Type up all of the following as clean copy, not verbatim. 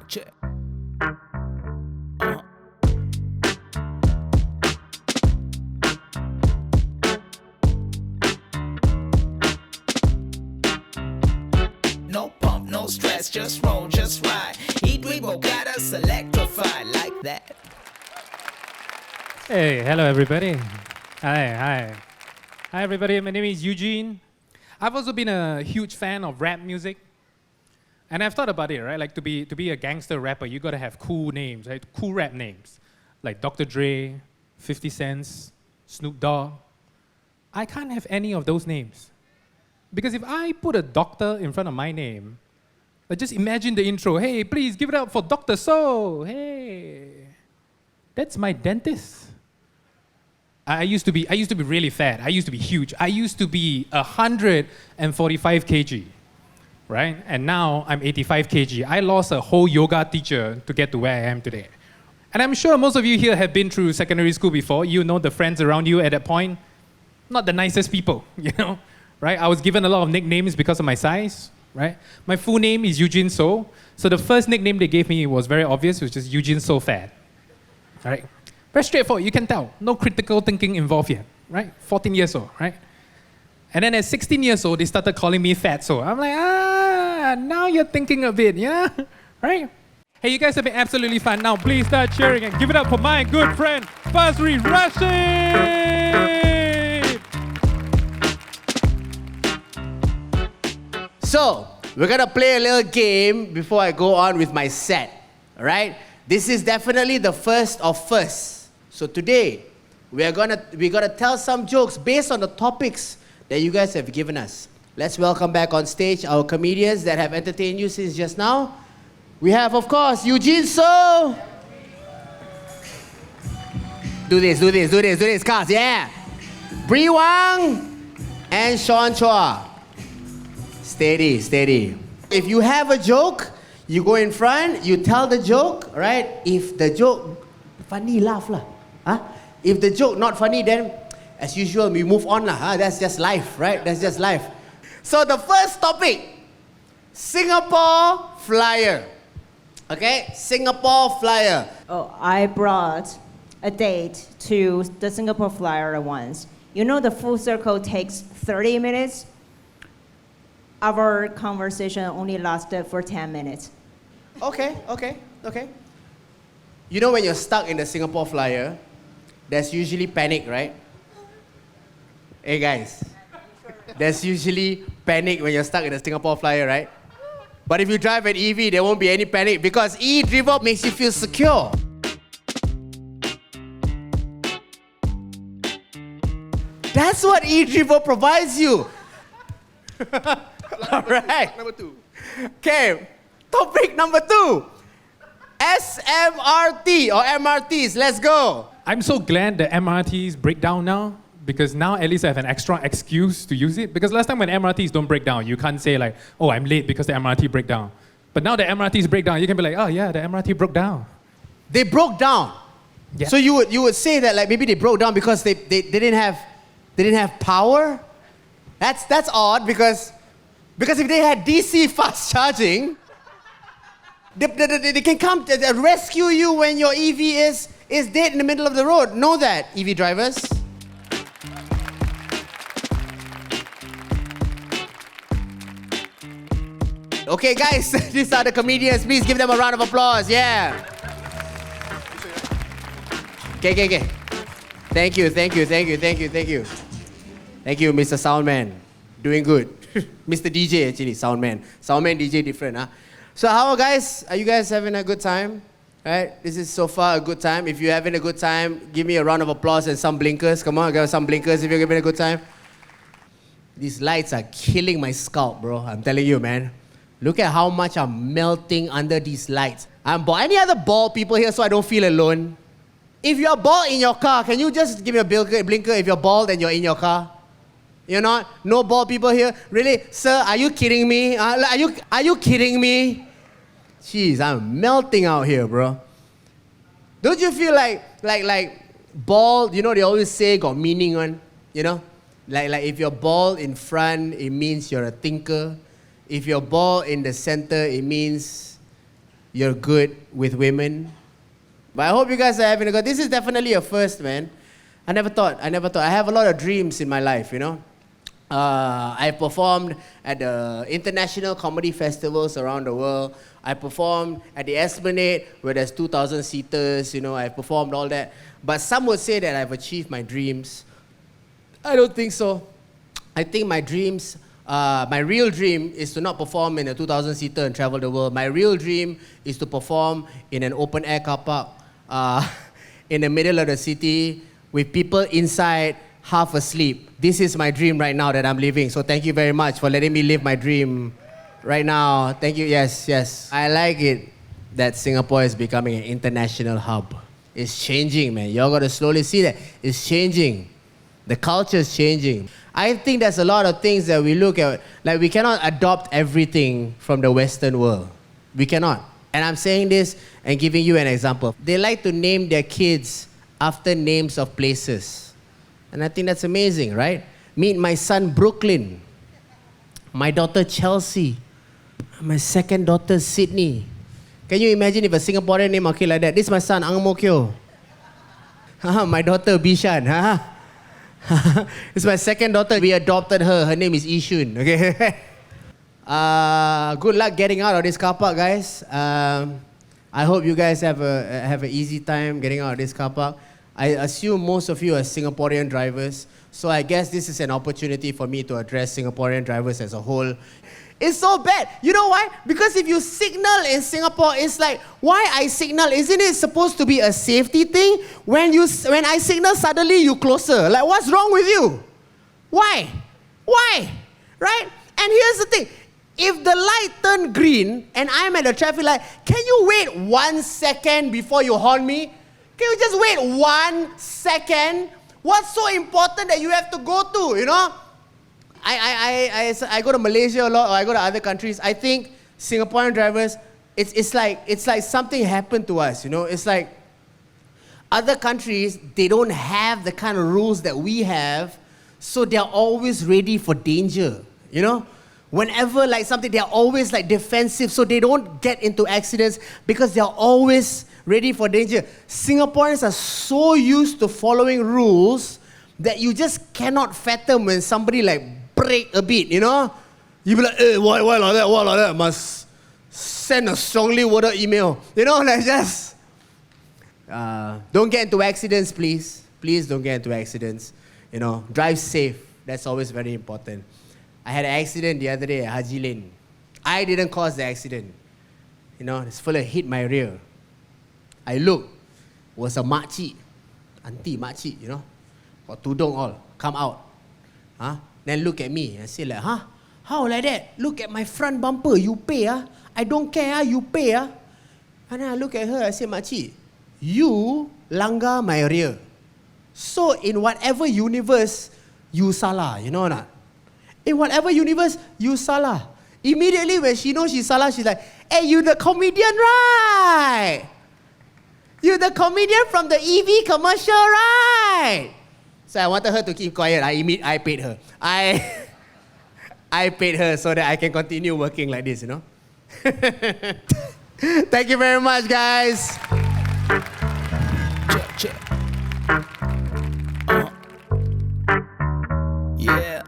check. No pump, no stress, just roll, just ride. eDrivo got us electrified like that. Hey, hello everybody. Hi, everybody. My name is Eugene. I've also been a huge fan of rap music. And I've thought about it, right? Like to be a gangster rapper, you gotta have cool names, right? Cool rap names. Like Dr. Dre, 50 Cents, Snoop Dogg. I can't have any of those names. Because if I put a doctor in front of my name, just imagine the intro. Hey, please give it up for Dr. So. Hey. That's my dentist. I used to be really fat. I used to be huge. I used to be 145 kg, right? And now I'm 85 kg. I lost a whole yoga teacher to get to where I am today. And I'm sure most of you here have been through secondary school before. You know the friends around you at that point, not the nicest people, you know, right? I was given a lot of nicknames because of my size, right? My full name is Eugene So. So the first nickname they gave me was very obvious, which is Eugene So Fat, right? Very straightforward, you can tell. No critical thinking involved here, right? 14 years old, right? And then at 16 years old, they started calling me fat. So I'm like, now you're thinking a bit, yeah? Right? Hey, you guys have been absolutely fun. Now please start cheering and give it up for my good friend, Fazri Rashid! So, we're gonna play a little game before I go on with my set, all right? This is definitely the first of firsts. So today, we're gonna tell some jokes based on the topics that you guys have given us. Let's welcome back on stage our comedians that have entertained you since just now. We have, of course, Eugene So. Do this, cars, yeah. Bree Wang and Sean Chua. Steady. If you have a joke, you go in front, you tell the joke, right? If the joke funny, laugh lah. Huh? If the joke not funny, then as usual, we move on lah. Huh? That's just life, right? That's just life. So the first topic, Singapore Flyer. Okay, Singapore Flyer. Oh, I brought a date to the Singapore Flyer once. You know the full circle takes 30 minutes? Our conversation only lasted for 10 minutes. Okay. You know when you're stuck in the Singapore Flyer, there's usually panic, right? Hey guys, there's usually panic when you're stuck in the Singapore Flyer, right? But if you drive an EV, there won't be any panic because eDrivo makes you feel secure. That's what eDrivo provides you. All right. Number 2. Okay, topic number 2. SMRT or MRTs, let's go. I'm so glad the MRTs break down now, because now at least I have an extra excuse to use it. Because last time when MRTs don't break down, you can't say like, oh, I'm late because the MRT break down. But now the MRTs break down, you can be like, oh yeah, the MRT broke down. They broke down. Yeah. So you would say that like maybe they broke down because they didn't have power? That's odd because if they had DC fast charging, they can come to rescue you when your EV is dead in the middle of the road. Know that, EV drivers. Okay, guys, these are the comedians. Please give them a round of applause. Yeah. Okay. Thank you, Mr. Soundman. Doing good. Mr. DJ, actually, Soundman. Soundman, DJ, different, huh? So how, guys? Are you guys having a good time? Right? This is so far a good time. If you're having a good time, give me a round of applause and some blinkers. Come on, give some blinkers if you're having a good time. These lights are killing my scalp, bro. I'm telling you, man. Look at how much I'm melting under these lights. I'm bald. Any other bald people here so I don't feel alone? If you're bald in your car, can you just give me a blinker if you're bald and you're in your car? You're not? No bald people here? Really? Sir, are you kidding me? Are you kidding me? Jeez, I'm melting out here, bro. Don't you feel like bald, you know, they always say got meaning on, you know? Like if you're bald in front, it means you're a thinker. If you're bald in the center, it means You're good with women. But I hope you guys are having a good. This is definitely a first, man. I never thought. I have a lot of dreams in my life, you know. I performed at the international comedy festivals around the world. I performed at the Esplanade where there's 2,000 seaters, you know. I performed all that. But some would say that I've achieved my dreams. I don't think so. I think my dreams, my real dream is to not perform in a 2,000 seater and travel the world. My real dream is to perform in an open air car park in the middle of the city with people inside half asleep. This is my dream right now that I'm living. So thank you very much for letting me live my dream right now. Thank you. Yes. I like it that Singapore is becoming an international hub. It's changing, man. Y'all got to slowly see that. It's changing. The culture is changing. I think there's a lot of things that we look at, like we cannot adopt everything from the Western world. We cannot. And I'm saying this and giving you an example. They like to name their kids after names of places. And I think that's amazing, right? Meet my son, Brooklyn. My daughter, Chelsea. My second daughter, Sydney. Can you imagine if a Singaporean name okay like that? This is my son, Ang Mo Kio. My daughter, Bishan. This is my second daughter. We adopted her. Her name is Ishun. Okay. Good luck getting out of this car park, guys. I hope you guys have an easy time getting out of this car park. I assume most of you are Singaporean drivers, so I guess this is an opportunity for me to address Singaporean drivers as a whole. It's so bad. You know why? Because if you signal in Singapore, it's like, why I signal? Isn't it supposed to be a safety thing? When I signal, suddenly you closer. Like, what's wrong with you? Why? Right? And here's the thing. If the light turned green and I'm at the traffic light, can you wait 1 second before you horn me? Can you just wait 1 second? What's so important that you have to go to, you know? I go to Malaysia a lot, or I go to other countries. I think Singaporean drivers, it's like something happened to us, you know? It's like other countries, they don't have the kind of rules that we have, so they're always ready for danger, you know? Whenever like something, they're always like defensive, so they don't get into accidents because they're always ready for danger. Singaporeans are so used to following rules that you just cannot fathom when somebody like break a bit, you know? You be like, why like that? Must send a strongly worded email. You know, like just... don't get into accidents, please. Please don't get into accidents. You know, drive safe. That's always very important. I had an accident the other day at Haji Lane. I didn't cause the accident. You know, this fella hit my rear. I looked, was a makcik, auntie makcik, you know, got tudung all, come out. Then look at me and say like, how like that? Look at my front bumper, you pay, I don't care, you pay, And then I look at her, I say, makcik, you langgar my rear. So in whatever universe, you salah, you know or not? In whatever universe, you salah. Immediately when she knows she's salah, she's like, hey, you the comedian, right? You the comedian from the EV commercial, right? So I wanted her to keep quiet. I paid her. I paid her so that I can continue working like this, you know? Thank you very much, guys. Check. Yeah.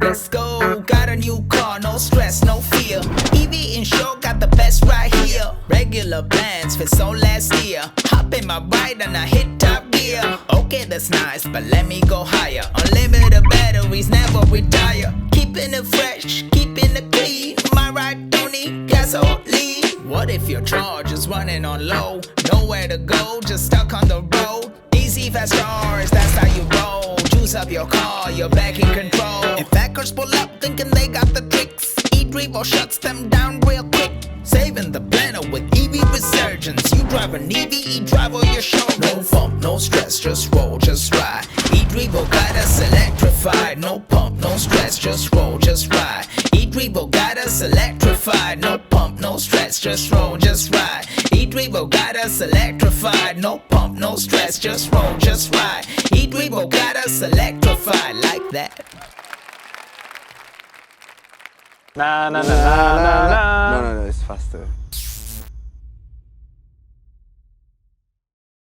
Let's go, got a new car, no stress, no fear. EV Insure got the best right here. Regular plans for so last year. Hop in my ride and I hit top gear. Okay, that's nice, but let me go higher. Unlimited batteries, never retire. Keeping it fresh, keeping it clean. My ride don't need gasoline. What if your charge is running on low? Nowhere to go, just stuck on the road. Easy fast cars, that's how you roll. Juice up your car, you're back in control. If backers pull up thinking they got the tricks, eDrivo shuts them down real quick. Saving the planet with EV resurgence. You drive an EV, eDrivo your show. No pump, no stress, just roll, just ride. eDrivo got us electrified. No pump, no stress, just roll, just ride. eDrivo got us electrified. No pump, no stress, just roll, just ride. eDrivo got us electrified. No pump, no stress, just roll, just ride. eDrivo got us electrified like that. Na na na na na